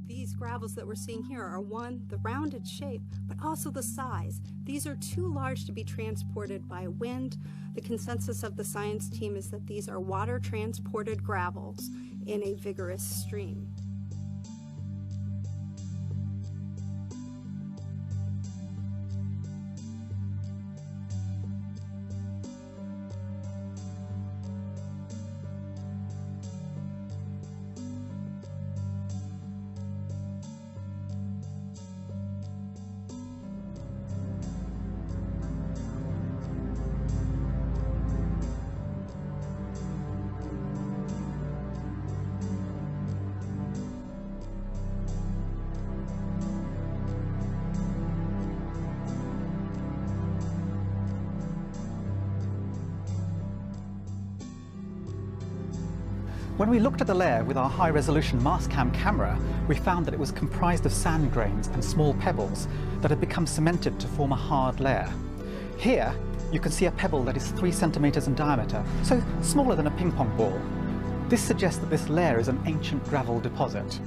These gravels that we're seeing here are, one, the rounded shape, but also the size. These are too large to be transported by wind. The consensus of the science team is that these are water-transported gravels in a vigorous stream. When we looked at the layer with our high-resolution Mastcam camera, we found that it was comprised of sand grains and small pebbles that had become cemented to form a hard layer. Here, you can see a pebble that is 3 centimeters in diameter, so smaller than a ping-pong ball. This suggests that this layer is an ancient gravel deposit.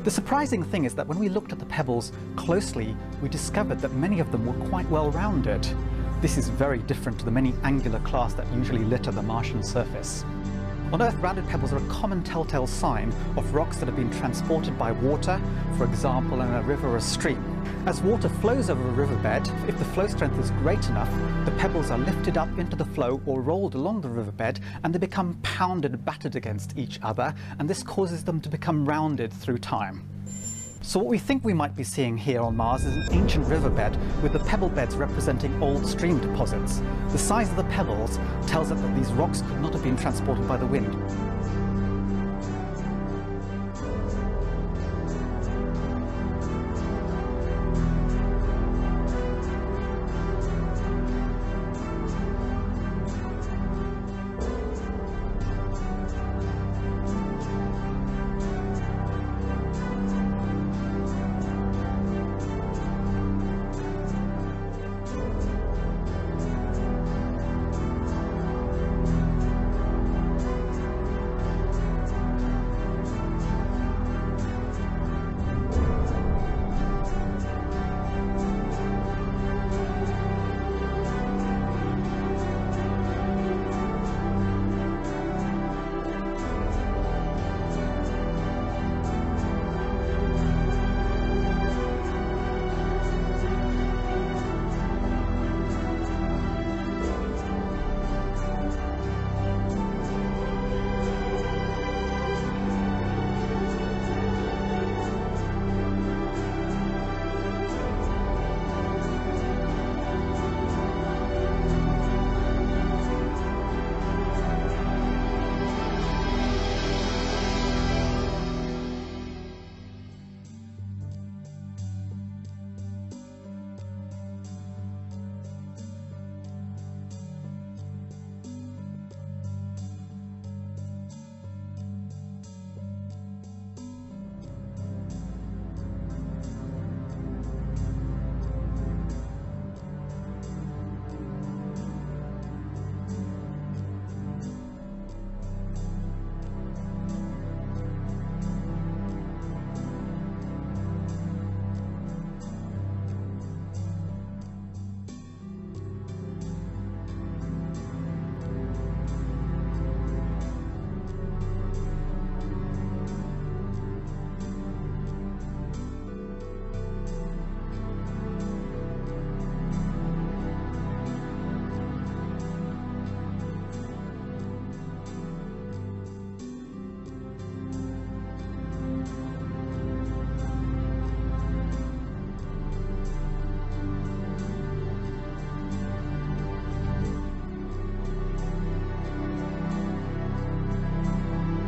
The surprising thing is that when we looked at the pebbles closely, we discovered that many of them were quite well rounded. This is very different to the many angular clasts that usually litter the Martian surface. On Earth, rounded pebbles are a common telltale sign of rocks that have been transported by water, for example in a river or a stream. As water flows over a riverbed, if the flow strength is great enough, the pebbles are lifted up into the flow or rolled along the riverbed, and they become pounded and battered against each other, and this causes them to become rounded through time. So what we think we might be seeing here on Mars is an ancient riverbed with the pebble beds representing old stream deposits. The size of the pebbles tells us that these rocks could not have been transported by the wind.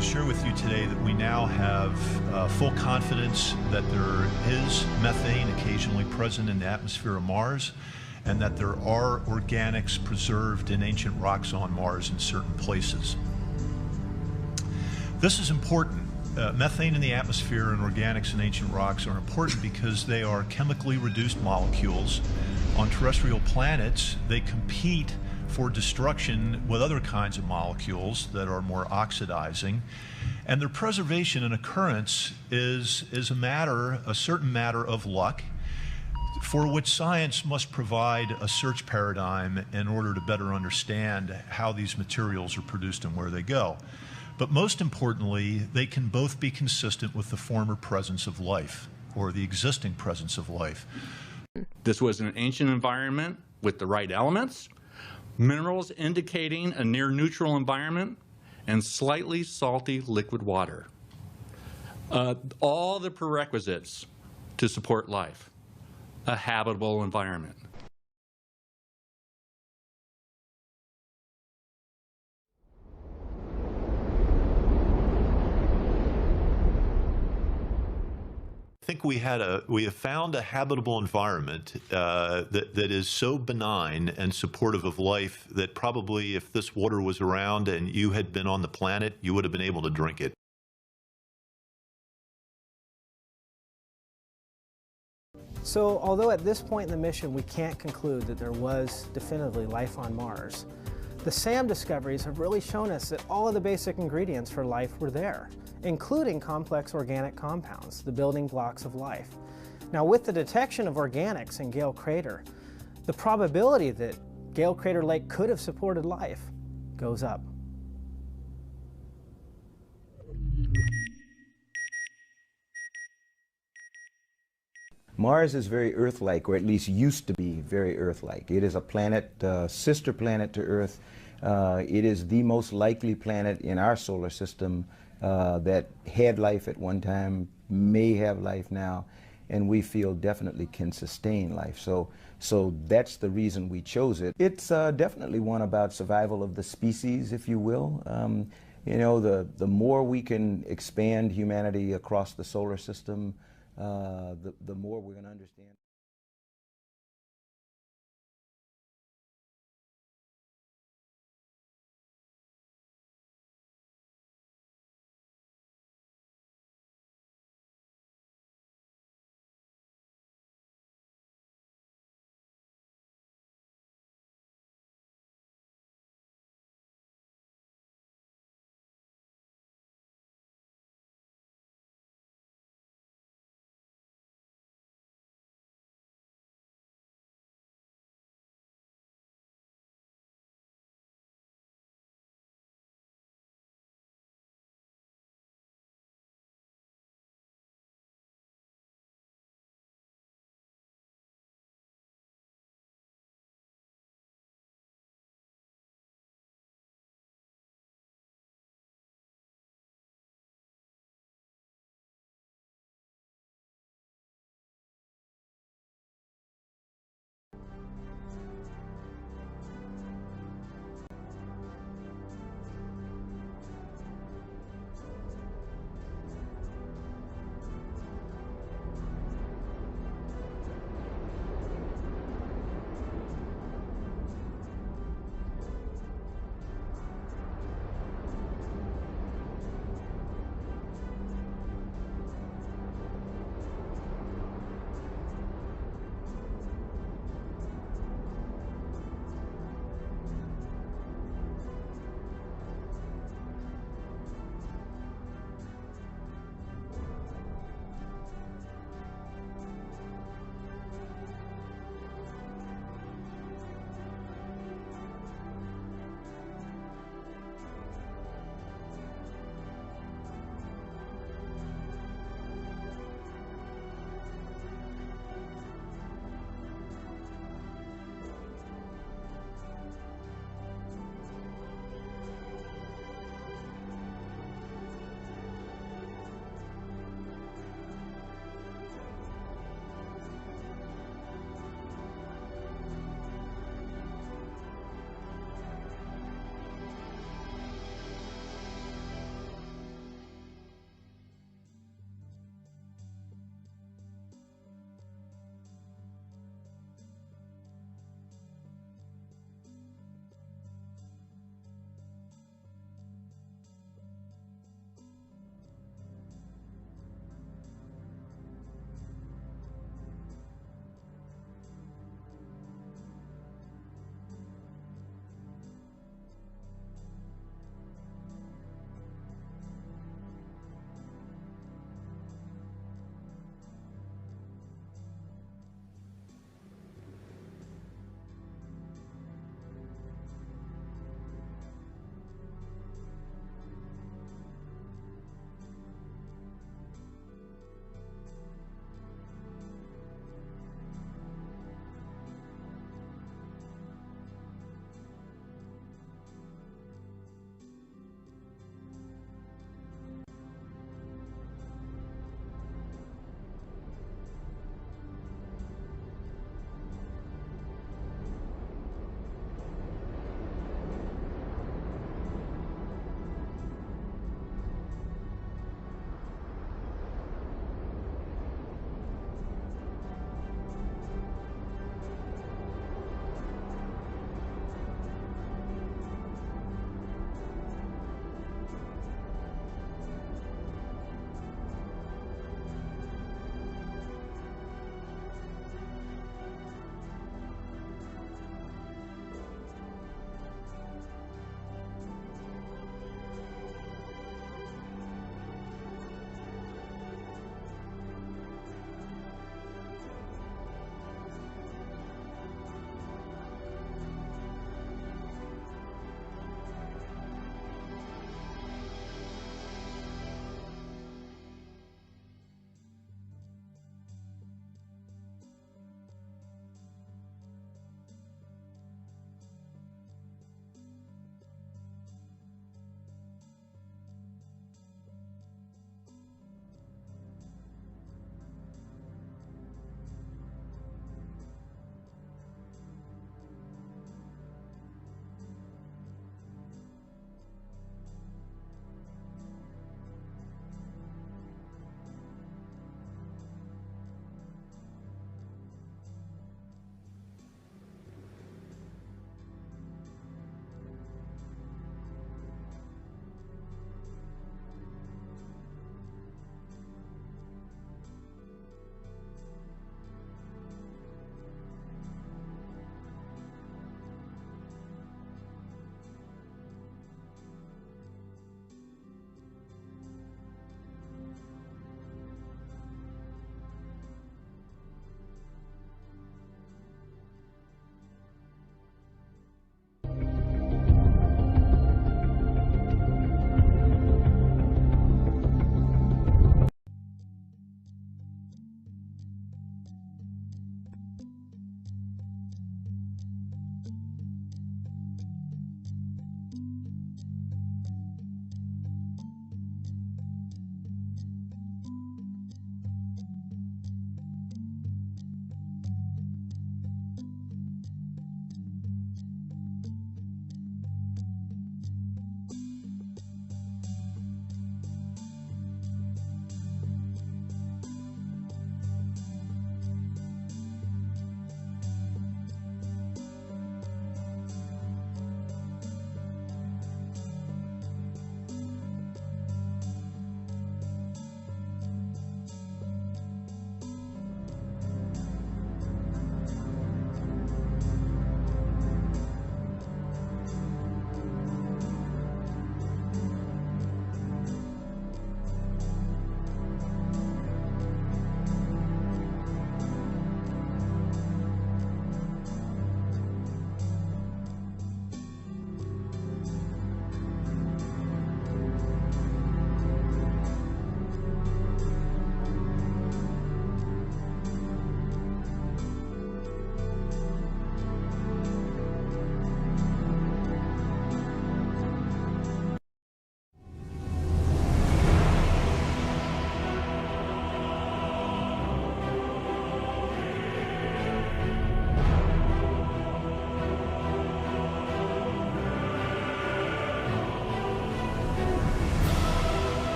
Share with you today that we now have full confidence that there is methane occasionally present in the atmosphere of Mars, and that there are organics preserved in ancient rocks on Mars in certain places. This is important. Methane in the atmosphere and organics in ancient rocks are important because they are chemically reduced molecules. On terrestrial planets, they compete for destruction with other kinds of molecules that are more oxidizing. And their preservation and occurrence is a certain matter of luck, for which science must provide a search paradigm in order to better understand how these materials are produced and where they go. But most importantly, they can both be consistent with the former presence of life, or the existing presence of life. This was an ancient environment with the right elements, minerals indicating a near neutral environment, and slightly salty liquid water. All the prerequisites to support life, a habitable environment. I think we have found a habitable environment that is so benign and supportive of life that probably if this water was around and you had been on the planet, you would have been able to drink it. So although at this point in the mission we can't conclude that there was definitively life on Mars, the SAM discoveries have really shown us that all of the basic ingredients for life were there, including complex organic compounds, the building blocks of life. Now, with the detection of organics in Gale Crater, the probability that Gale Crater Lake could have supported life goes up. Mars is very Earth-like, or at least used to be very Earth-like. It is a planet, sister planet to Earth. It is the most likely planet in our solar system that had life at one time, may have life now, and we feel definitely can sustain life. So that's the reason we chose it. It's definitely one about survival of the species, if you will. You know, the more we can expand humanity across the solar system, the more we're going to understand.